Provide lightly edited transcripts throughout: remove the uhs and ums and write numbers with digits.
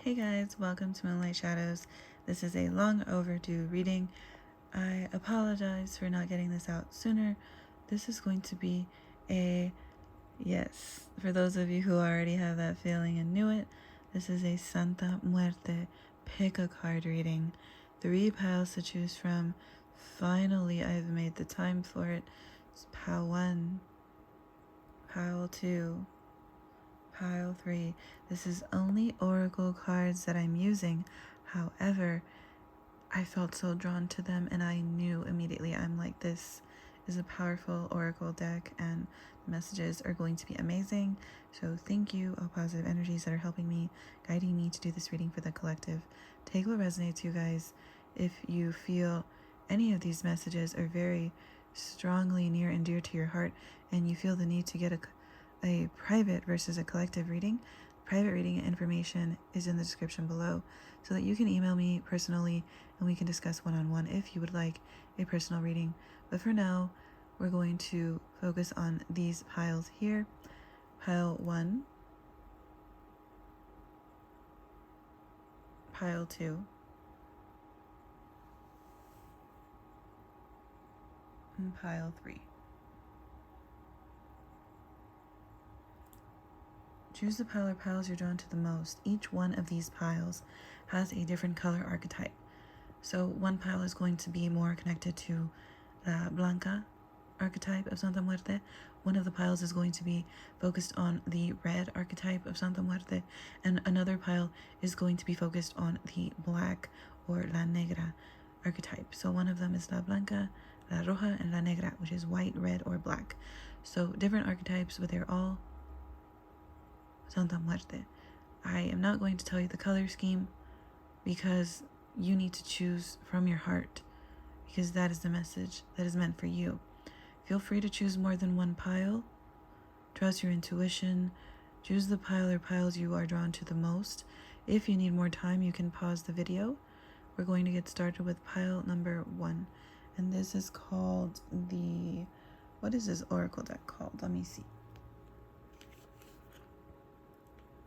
Hey guys, welcome to Moonlight Shadows. This is a long overdue reading. I apologize for not getting this out sooner. This is going to be yes, for those of you who already have that feeling and knew it, this is a Santa Muerte pick a card reading. 3 piles to choose from. Finally, I've made the time for it. It's pile 1, pile 2, pile 3. This is only oracle cards that I'm using. However, I felt so drawn to them and I knew immediately, I'm like, this is a powerful oracle deck and the messages are going to be amazing. So thank you, all positive energies that are helping me, guiding me to do this reading for the collective. Take what resonates, you guys. If you feel any of these messages are very strongly near and dear to your heart and you feel the need to get a private versus a collective reading, private reading information is in the description below so that you can email me personally and we can discuss one-on-one if you would like a personal reading. But for now, we're going to focus on these piles here. Pile 1, pile 2, and pile 3. Choose the pile or piles you're drawn to the most. Each one of these piles has a different color archetype. So one pile is going to be more connected to the Blanca archetype of Santa Muerte. One of the piles is going to be focused on the red archetype of Santa Muerte, and another pile is going to be focused on the black or La Negra archetype. So one of them is La Blanca, La Roja, and La Negra, which is white, red, or black. So different archetypes, but they're all Santa Muerte. I am not going to tell you the color scheme because you need to choose from your heart, because that is the message that is meant for you. Feel free to choose more than one pile. Trust your intuition. Choose the pile or piles you are drawn to the most. If you need more time, you can pause the video. We're going to get started with pile number 1. And this is called the... what is this oracle deck called? Let me see.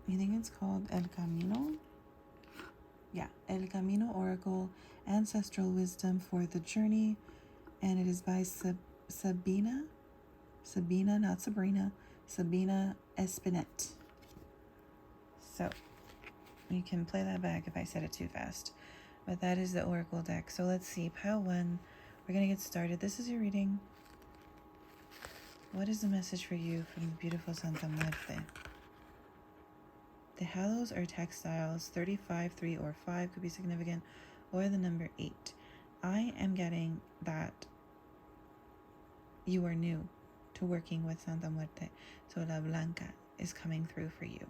I think it's called El Camino. Yeah, El Camino Oracle, Ancestral Wisdom for the Journey. And it is by Sabina, not Sabrina, Sabina Espinet. So, you can play that back if I said it too fast. But that is the Oracle deck. So let's see, pile 1, we're going to get started. This is your reading. What is the message for you from the beautiful Santa Muerte? The halos are textiles. 35, 3, or 5 could be significant, or the number 8. I am getting that you are new to working with Santa Muerte. So La Blanca is coming through for you,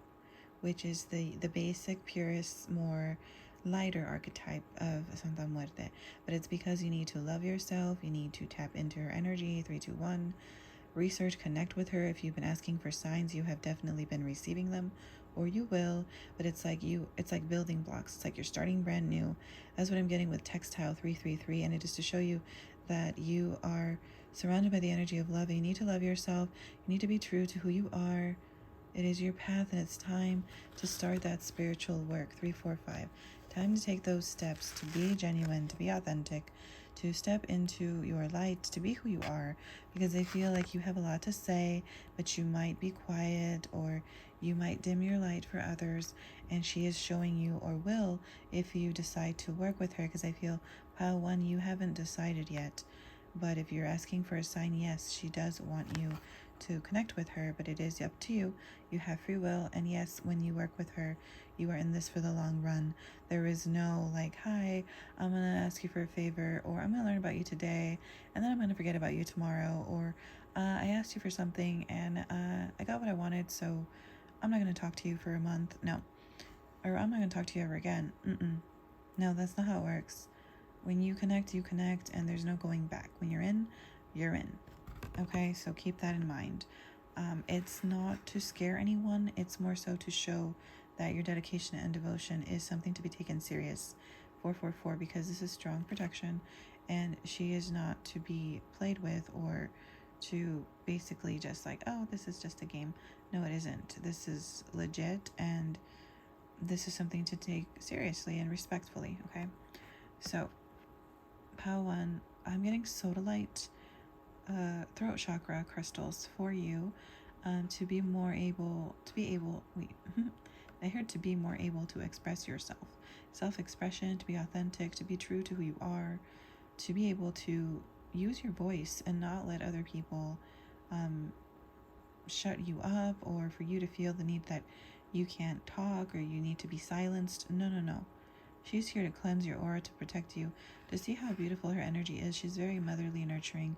which is the basic, purest, more lighter archetype of Santa Muerte. But it's because you need to love yourself. You need to tap into her energy. 3, 2, 1. Research, connect with her. If you've been asking for signs, you have definitely been receiving them, or you will. But it's like building blocks. It's like you're starting brand new. That's what I'm getting with textile 333, and it is to show you that you are surrounded by the energy of love. You need to love yourself. You need to be true to who you are. It is your path, and it's time to start that spiritual work. 3, 4, 5. Time to take those steps to be genuine, to be authentic, to step into your light, to be who you are, because I feel like you have a lot to say, but you might be quiet, or you might dim your light for others, and she is showing you, or will, if you decide to work with her, because I feel pile 1, you haven't decided yet. But if you're asking for a sign, yes, she does want you to connect with her, but it is up to you. You have free will, and yes, when you work with her, you are in this for the long run. There is no like, hi, I'm gonna ask you for a favor, or I'm gonna learn about you today, and then I'm gonna forget about you tomorrow, or I asked you for something and I got what I wanted, so I'm not gonna talk to you for a month. No, or I'm not gonna talk to you ever again. No, that's not how it works. When you connect, and there's no going back. When you're in, you're in. Okay, so keep that in mind. It's not to scare anyone. It's more so to show that your dedication and devotion is something to be taken serious. 444, because this is strong protection, and she is not to be played with or to basically just like, oh, this is just a game. No, it isn't. This is legit, and this is something to take seriously and respectfully, okay? So, Pawan, I'm getting sodalite throat chakra crystals for you to be more able, I heard to be more able to express yourself. Self-expression, to be authentic, to be true to who you are, to be able to use your voice and not let other people shut you up, or for you to feel the need that you can't talk or you need to be silenced. No, no, no. She's here to cleanse your aura, to protect you, to see how beautiful her energy is. She's very motherly, nurturing,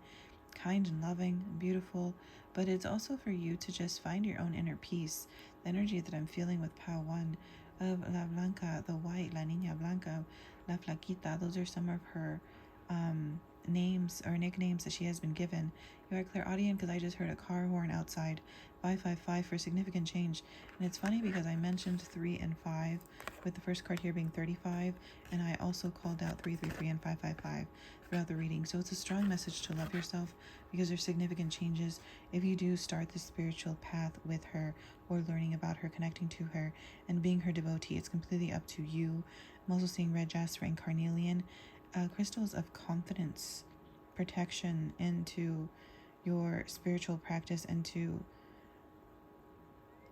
kind and loving, beautiful, but it's also for you to just find your own inner peace. The energy that I'm feeling with Pau 1 of La Blanca, the white, La Niña Blanca, La Flaquita, those are some of her names or nicknames that she has been given. You are clairaudient because I just heard a car horn outside. 555 for significant change. And it's funny because I mentioned 3 and 5 with the first card here being 35, and I also called out 333 and 555 throughout the reading. So it's a strong message to love yourself because there's significant changes. If you do start the spiritual path with her or learning about her, connecting to her and being her devotee, it's completely up to you. I'm also seeing red jasper and carnelian, crystals of confidence, protection into your spiritual practice, and to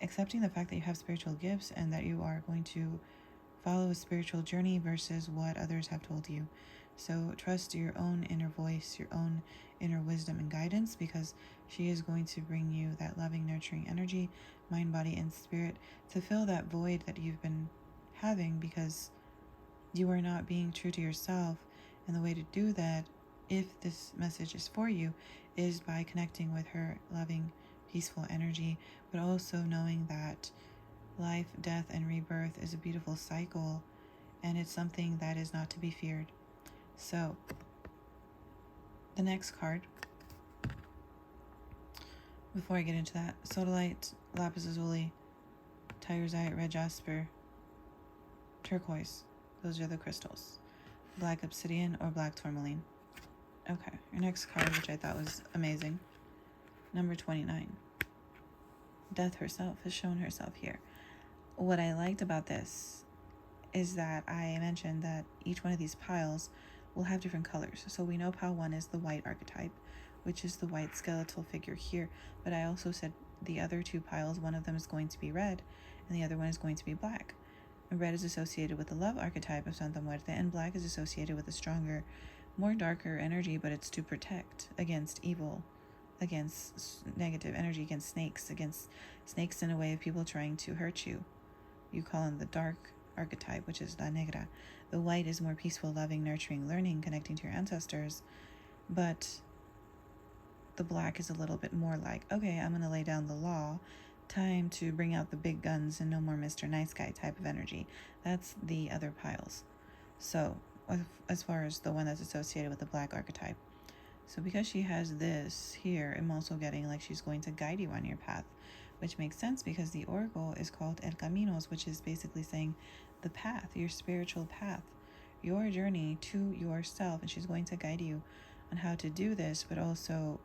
accepting the fact that you have spiritual gifts and that you are going to follow a spiritual journey versus what others have told you. So trust your own inner voice, your own inner wisdom and guidance, because she is going to bring you that loving, nurturing energy, mind, body, and spirit, to fill that void that you've been having because you are not being true to yourself. And the way to do that, if this message is for you, is by connecting with her loving, peaceful energy, but also knowing that life, death, and rebirth is a beautiful cycle, and it's something that is not to be feared. So, the next card, before I get into that, sodalite, lapis lazuli, tyrosite, red jasper, turquoise. Those are the crystals. Black obsidian or black tourmaline. Okay, your next card, which I thought was amazing, number 29. Death herself has shown herself here. What I liked about this is that I mentioned that each one of these piles will have different colors. So we know pile 1 is the white archetype, which is the white skeletal figure here. But I also said the other two piles, one of them is going to be red and the other one is going to be black. And red is associated with the love archetype of Santa Muerte, and black is associated with a stronger, more darker energy, but it's to protect against evil, against negative energy, against snakes in a way of people trying to hurt you. You call in the dark archetype, which is La Negra. The white is more peaceful, loving, nurturing, learning, connecting to your ancestors. But the black is a little bit more like, okay, I'm going to lay down the law. Time to bring out the big guns and no more Mr. Nice Guy type of energy. That's the other piles. So, as far as the one that's associated with the black archetype. So because she has this here, I'm also getting like she's going to guide you on your path, which makes sense because the oracle is called El Caminos, which is basically saying the path, your spiritual path, your journey to yourself. And she's going to guide you on how to do this, but also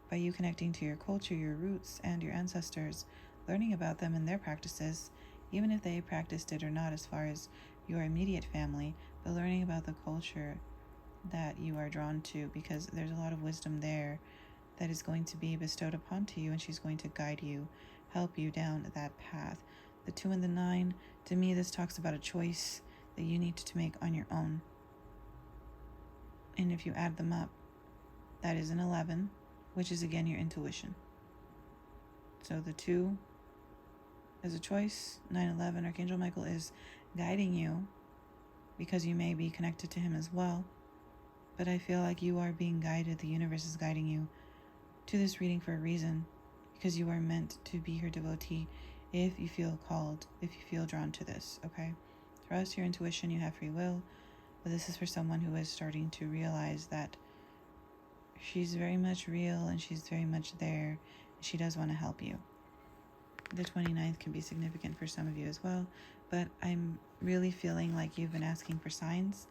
by you connecting to your culture, your roots, and your ancestors, learning about them and their practices, even if they practiced it or not as far as your immediate family, but learning about the culture that you are drawn to, because there's a lot of wisdom there that is going to be bestowed upon to you, and she's going to guide you, help you down that path. The 2 and the 9, to me, this talks about a choice that you need to make on your own. And if you add them up, that is an 11, which is again your intuition. So the 2 is a choice. 9-11, Archangel Michael is guiding you because you may be connected to him as well. But I feel like you are being guided. The universe is guiding you to this reading for a reason, because you are meant to be her devotee if you feel called, if you feel drawn to this, okay? Trust your intuition, you have free will, but this is for someone who is starting to realize that she's very much real and she's very much there. And she does want to help you. The 29th can be significant for some of you as well, but I'm really feeling like you've been asking for signs,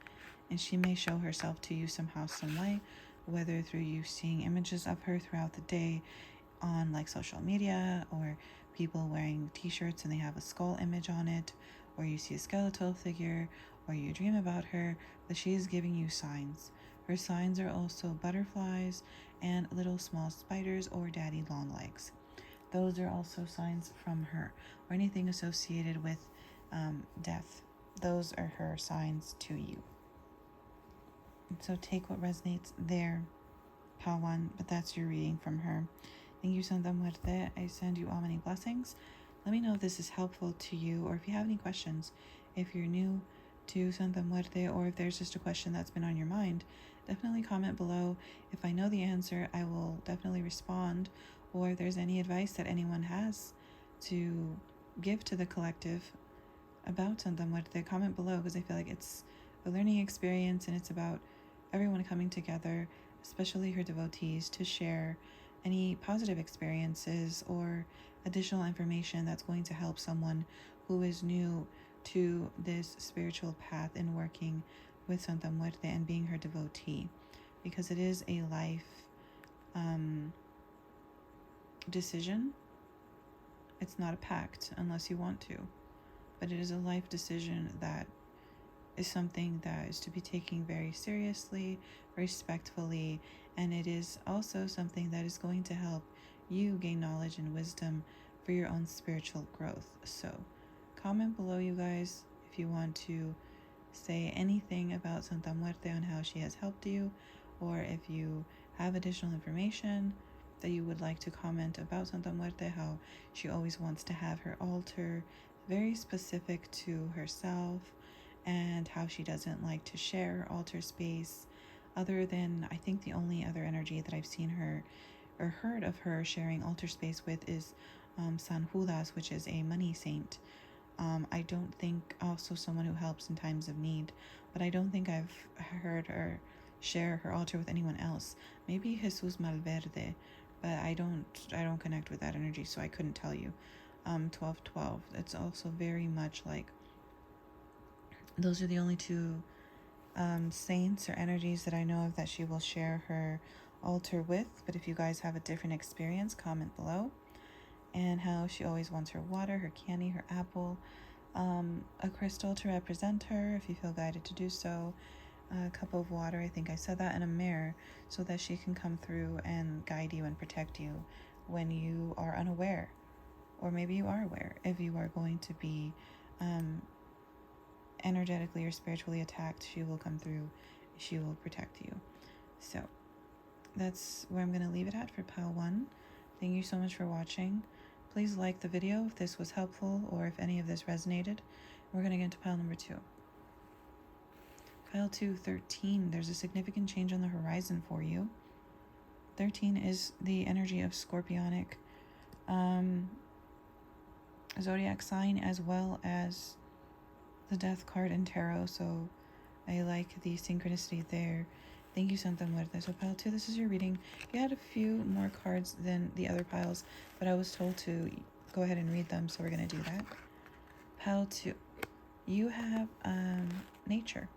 and she may show herself to you somehow, some way, whether through you seeing images of her throughout the day on like social media, or people wearing t-shirts and they have a skull image on it, or you see a skeletal figure, or you dream about her, but she is giving you signs. Her signs are also butterflies and little small spiders or daddy long legs. Those are also signs from her, or anything associated with death. Those are her signs to you. So take what resonates there, Pawan, but that's your reading from her. Thank you, Santa Muerte. I send you all many blessings. Let me know if this is helpful to you, or if you have any questions. If you're new to Santa Muerte, or if there's just a question that's been on your mind, definitely comment below. If I know the answer, I will definitely respond. Or if there's any advice that anyone has to give to the collective about Santa Muerte, comment below, because I feel like it's a learning experience and it's about everyone coming together, especially her devotees, to share any positive experiences or additional information that's going to help someone who is new to this spiritual path in working with Santa Muerte and being her devotee, because it is a life decision. It's not a pact unless you want to, but it is a life decision that is something that is to be taken very seriously, respectfully, and it is also something that is going to help you gain knowledge and wisdom for your own spiritual growth. So comment below, you guys, if you want to say anything about Santa Muerte on how she has helped you, or if you have additional information that you would like to comment about Santa Muerte, how she always wants to have her altar very specific to herself, and how she doesn't like to share her altar space, other than, I think the only other energy that I've seen her or heard of her sharing altar space with is San Judas, which is a money saint. I don't think, also someone who helps in times of need, but I don't think I've heard her share her altar with anyone else. Maybe Jesus Malverde, but I don't connect with that energy, so I couldn't tell you. 1212, it's also very much like, those are the only two saints or energies that I know of that she will share her altar with. But if you guys have a different experience, comment below. And how she always wants her water, her candy, her apple, a crystal to represent her if you feel guided to do so, a cup of water, I think I said that, and a mirror, so that she can come through and guide you and protect you when you are unaware, or maybe you are aware. If you are going to be energetically or spiritually attacked, she will come through, she will protect you. So that's where I'm going to leave it at for pile 1. Thank you so much for watching. Please like the video if this was helpful, or if any of this resonated. We're going to get into pile number 2. Pile 2, 13. There's a significant change on the horizon for you. 13 is the energy of Scorpionic zodiac sign, as well as the death card in tarot, so I like the synchronicity there. Thank you, Santa Muerte. So pile 2, this is your reading. You had a few more cards than the other piles, but I was told to go ahead and read them, so we're going to do that. Pile 2, you have nature,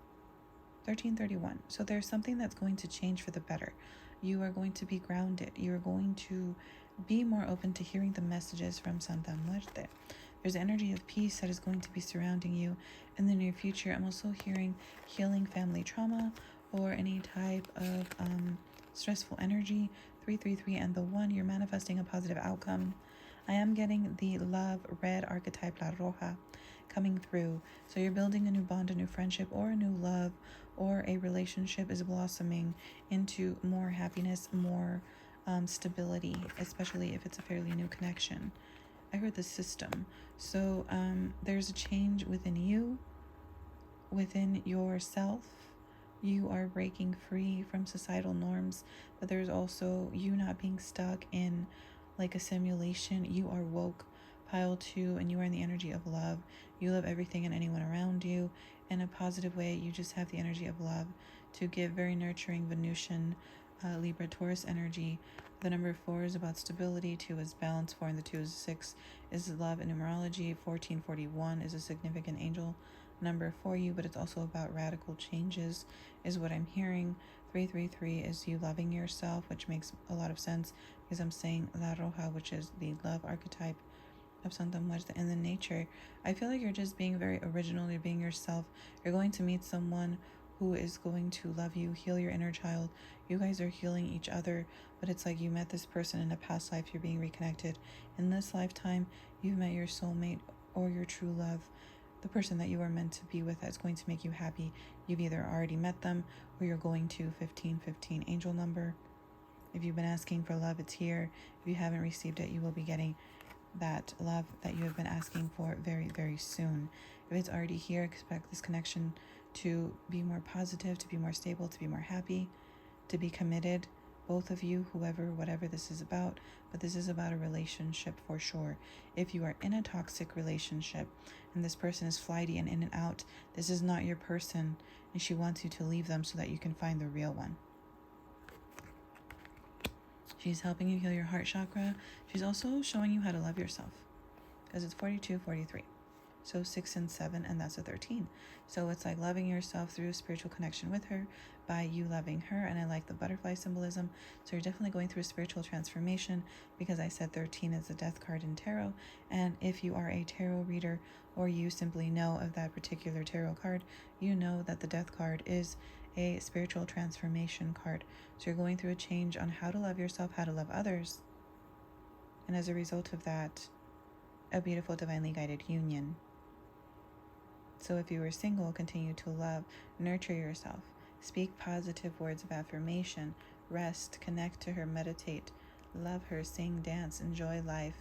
1331. So there's something that's going to change for the better. You are going to be grounded. You are going to be more open to hearing the messages from Santa Muerte. There's energy of peace that is going to be surrounding you in the near future. I'm also hearing healing family trauma, or any type of stressful energy. 333 and the 1, you're manifesting a positive outcome. I am getting the love red archetype, La Roja, coming through. So you're building a new bond, a new friendship, or a new love, or a relationship is blossoming into more happiness, more stability, especially if it's a fairly new connection. I heard the system. So there's a change within you, within yourself. You are breaking free from societal norms, but there's also you not being stuck in like a simulation. You are woke, pile 2, and you are in the energy of love. You love everything and anyone around you in a positive way. You just have the energy of love to give, very nurturing Venusian, Libra, Taurus energy. The number 4 is about stability, 2 is balance, 4 and the 2 is 6 is love and numerology. 1441 is a significant angel number for you, but it's also about radical changes is what I'm hearing. 333 is you loving yourself, which makes a lot of sense because I'm saying La Roja, which is the love archetype of Santa Muerte and the nature, I feel like you're just being very original. You're being yourself. You're going to meet someone who is going to love you, heal your inner child. You guys are healing each other, but it's like you met this person in a past life. You're being reconnected. In this lifetime, you've met your soulmate or your true love, the person that you are meant to be with that's going to make you happy. You've either already met them or you're going to 1515 angel number. If you've been asking for love, it's here. If you haven't received it, you will be getting that love that you have been asking for very, very soon. If it's already here, expect this connection to be more positive, to be more stable, to be more happy, to be committed. Both of you, whoever, whatever this is about, but this is about a relationship for sure. If you are in a toxic relationship and this person is flighty and in and out, this is not your person, and she wants you to leave them so that you can find the real one. She's helping you heal your heart chakra. She's also showing you how to love yourself, because it's 42, 43. So 6 and 7, and that's a 13. So it's like loving yourself through a spiritual connection with her by you loving her. And I like the butterfly symbolism. So you're definitely going through a spiritual transformation, because I said 13 is the death card in tarot. And if you are a tarot reader or you simply know of that particular tarot card, you know that the death card is a spiritual transformation card. So you're going through a change on how to love yourself, how to love others. And as a result of that, a beautiful divinely guided union. So if you are single, continue to love, nurture yourself, speak positive words of affirmation, rest, connect to her, meditate, love her, sing, dance, enjoy life.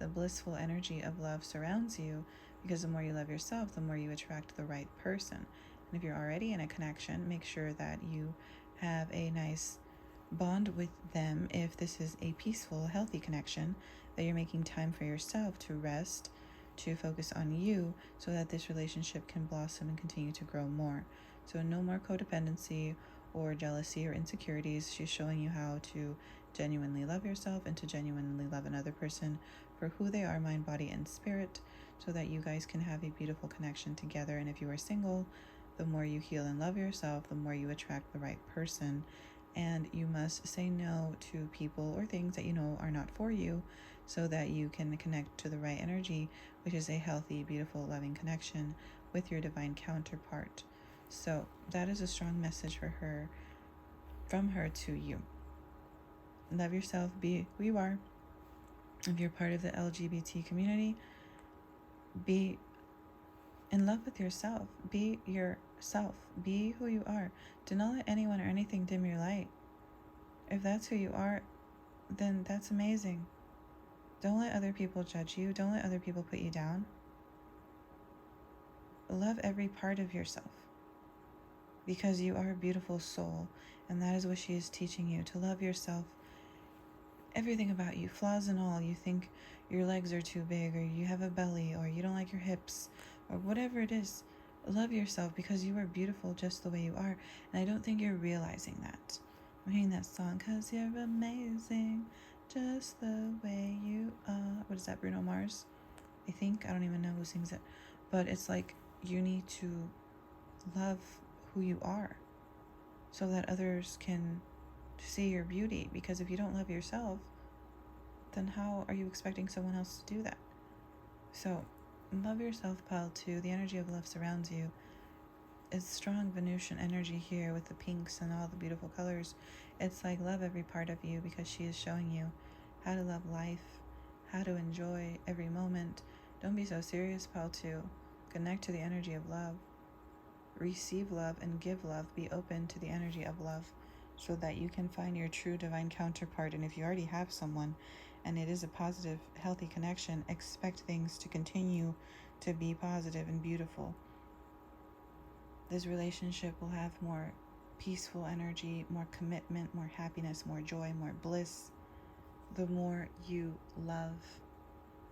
The blissful energy of love surrounds you, because the more you love yourself, the more you attract the right person. And if you're already in a connection, make sure that you have a nice bond with them. If this is a peaceful, healthy connection, that you're making time for yourself to rest, to focus on you, so that this relationship can blossom and continue to grow more. So no more codependency or jealousy or insecurities. She's showing you how to genuinely love yourself and to genuinely love another person for who they are, mind, body, and spirit, so that you guys can have a beautiful connection together. And if you are single, the more you heal and love yourself, the more you attract the right person. And you must say no to people or things that you know are not for you, so that you can connect to the right energy, which is a healthy, beautiful, loving connection with your divine counterpart. So that is a strong message for her, from her to you. Love yourself, be who you are. If you're part of the LGBT community, be in love with yourself. Be yourself. Be who you are. Do not let anyone or anything dim your light. If that's who you are, then that's amazing. Don't let other people judge you. Don't let other people put you down. Love every part of yourself, because you are a beautiful soul, and that is what she is teaching you, to love yourself. Everything about you, flaws and all. You think your legs are too big, or you have a belly, or you don't like your hips, or whatever it is. Love yourself, because you are beautiful just the way you are. And I don't think you're realizing that. I'm hearing that song, 'cause you're amazing just the way you are. What is that, Bruno Mars? I think. I don't even know who sings it. But it's like, you need to love who you are, so that others can see your beauty. Because if you don't love yourself, then how are you expecting someone else to do that? So love yourself, pile 2. The energy of love surrounds you. It's strong Venusian energy here with the pinks and all the beautiful colors. It's like, love every part of you, because she is showing you how to love life, how to enjoy every moment. Don't be so serious, pile 2. Connect to the energy of love. Receive love and give love. Be open to the energy of love, so that you can find your true divine counterpart. And if you already have someone and it is a positive, healthy connection, expect things to continue to be positive and beautiful. This relationship will have more peaceful energy, more commitment, more happiness, more joy, more bliss, the more you love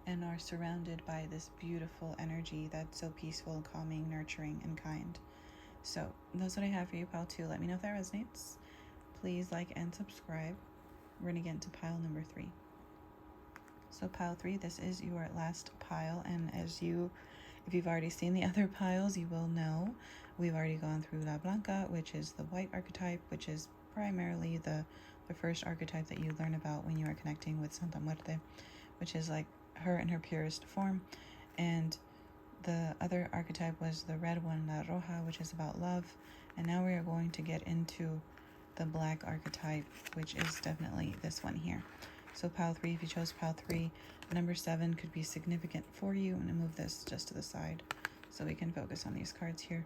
and are surrounded by this beautiful energy that's so peaceful, calming, nurturing, and kind. So that's what I have for you, pile 2. Let me know if that resonates. Please like and subscribe. We're going to get into pile number 3. So pile 3, this is your last pile. And if you've already seen the other piles, you will know we've already gone through La Blanca, which is the white archetype, which is primarily the first archetype that you learn about when you are connecting with Santa Muerte, which is like her in her purest form. And the other archetype was the red one, La Roja, which is about love. And now we are going to get into the black archetype, which is definitely this one here. So pile 3, if you chose pile 3, number 7 could be significant for you. I'm going to move this just to the side so we can focus on these cards here.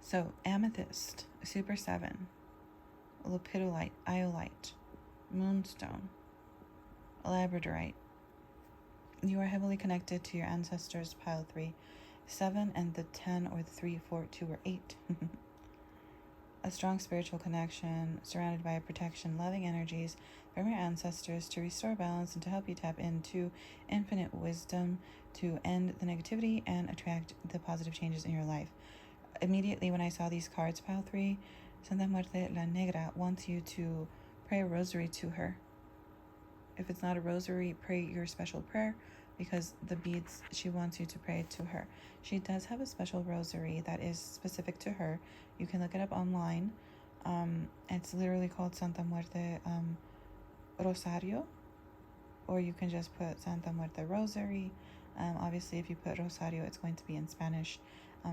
So amethyst, super 7, lepidolite, iolite, moonstone, labradorite. You are heavily connected to your ancestors, pile 3. 7 and the 10 or the 3, 4, 2, or 8. A strong spiritual connection surrounded by protection, loving energies from your ancestors to restore balance and to help you tap into infinite wisdom to end the negativity and attract the positive changes in your life. Immediately when I saw these cards, pile 3, Santa Muerte la Negra wants you to pray a rosary to her. If it's not a rosary, pray your special prayer, because the beads, she wants you to pray to her. She does have a special rosary that is specific to her. You can look it up online. It's literally called Santa Muerte Rosario, or you can just put Santa Muerte Rosary. Obviously, if you put Rosario, it's going to be in Spanish.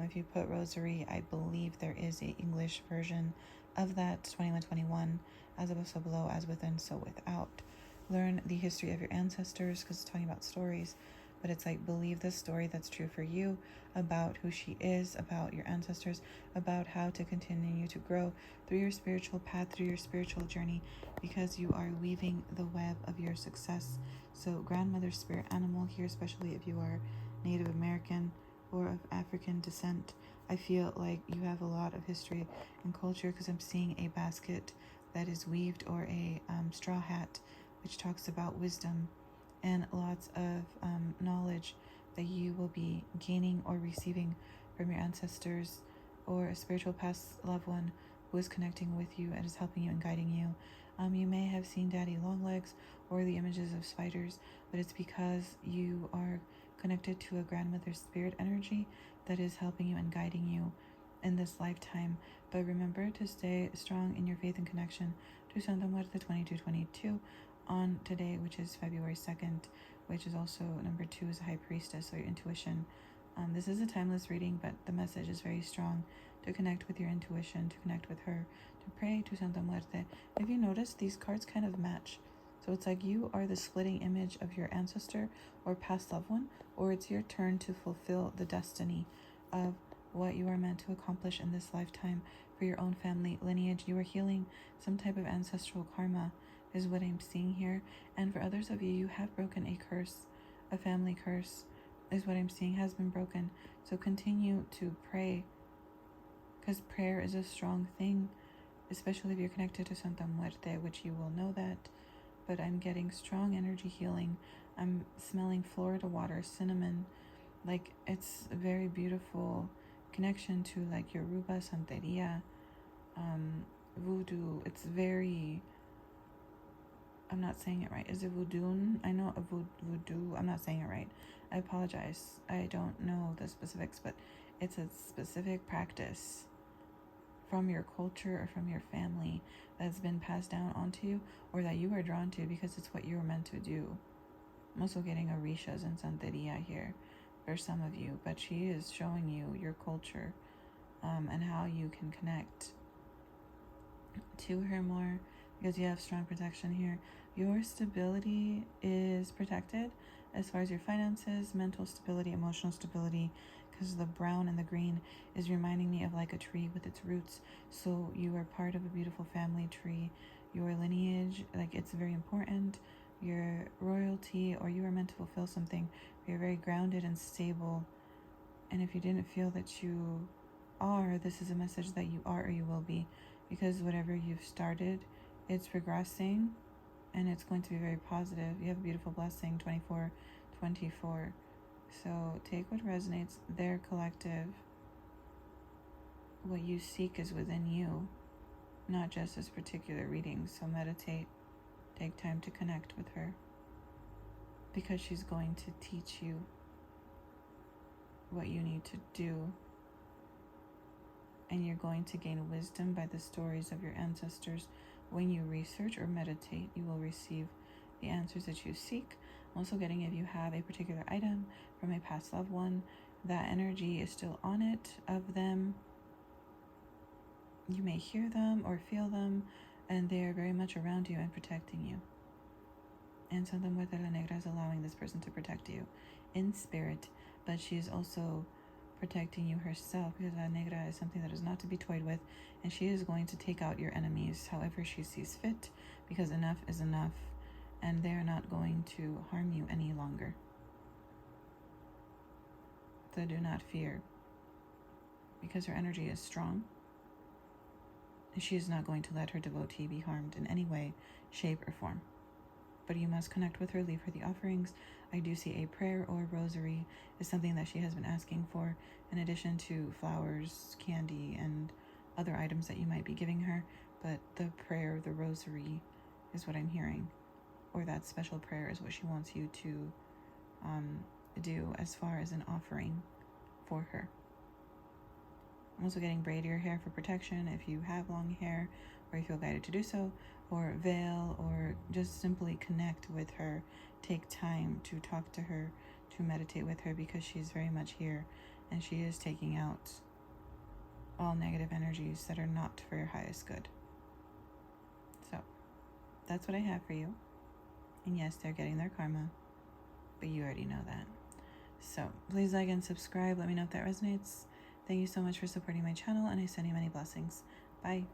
If you put Rosary, I believe there is a English version of that, 2121, as above so below, as within so without. Learn the history of your ancestors, because it's talking about stories, but it's like, believe the story that's true for you about who she is, about your ancestors, about how to continue to grow through your spiritual path, through your spiritual journey, because you are weaving the web of your success. So grandmother spirit animal here, especially if you are Native American or of African descent, I feel like you have a lot of history and culture, because I'm seeing a basket that is weaved, or a straw hat, which talks about wisdom and lots of knowledge that you will be gaining or receiving from your ancestors, or a spiritual past loved one who is connecting with you and is helping you and guiding you. You may have seen Daddy Longlegs or the images of spiders, but it's because you are connected to a grandmother's spirit energy that is helping you and guiding you in this lifetime. But remember to stay strong in your faith and connection to Santa Muerte 2222 on today, which is February 2nd, which is also number 2 is a high priestess, so your intuition. This is a timeless reading, but the message is very strong to connect with your intuition, to connect with her, to pray to Santa Muerte. If you notice, these cards kind of match. So it's like you are the splitting image of your ancestor or past loved one, or it's your turn to fulfill the destiny of what you are meant to accomplish in this lifetime for your own family lineage. You are healing some type of ancestral karma, is what I'm seeing here. And for others of you, you have broken a curse, a family curse, is what I'm seeing has been broken. So continue to pray, because prayer is a strong thing, especially if you're connected to Santa Muerte, which you will know that. But I'm getting strong energy healing. I'm smelling Florida water, cinnamon. Like, it's a very beautiful connection to like Yoruba, Santeria, voodoo. It's very, I'm not saying it right. Is it voodoo? I know a voodoo. I'm not saying it right. I apologize. I don't know the specifics, but it's a specific practice from your culture or from your family that's been passed down onto you, or that you are drawn to because it's what you were meant to do. I'm also getting Orishas and Santeria here for some of you, but she is showing you your culture and how you can connect to her more, because you have strong protection here. Your stability is protected as far as your finances, mental stability, emotional stability, because the brown and the green is reminding me of like a tree with its roots. So you are part of a beautiful family tree. Your lineage, like, it's very important. Your royalty, or you are meant to fulfill something. You're very grounded and stable. And if you didn't feel that you are, this is a message that you are, or you will be, because whatever you've started, it's progressing and it's going to be very positive. You have a beautiful blessing, 24/24. So take what resonates there, collective. What you seek is within you, not just this particular reading. So meditate, take time to connect with her, because she's going to teach you what you need to do. And you're going to gain wisdom by the stories of your ancestors. When you research or meditate, you will receive the answers that you seek. I'm also getting if you have a particular item from a past loved one, that energy is still on it of them. You may hear them or feel them, and they are very much around you and protecting you. And Santa Muerte la Negra is allowing this person to protect you in spirit, but she is also protecting you herself, because La Negra is something that is not to be toyed with, and she is going to take out your enemies however she sees fit, because enough is enough, and they are not going to harm you any longer. So do not fear, because her energy is strong, and she is not going to let her devotee be harmed in any way, shape, or form. But you must connect with her, leave her the offerings. I do see a prayer or rosary is something that she has been asking for, in addition to flowers, candy, and other items that you might be giving her. But the prayer, the rosary, is what I'm hearing. Or that special prayer is what she wants you to do as far as an offering for her. I'm also getting braid your hair for protection if you have long hair, or you feel guided to do so, or veil, or just simply connect with her. Take time to talk to her, to meditate with her, because she's very much here, and she is taking out all negative energies that are not for your highest good. So that's what I have for you. And yes, they're getting their karma, but you already know that. So please like and subscribe. Let me know if that resonates. Thank you so much for supporting my channel, and I send you many blessings. Bye.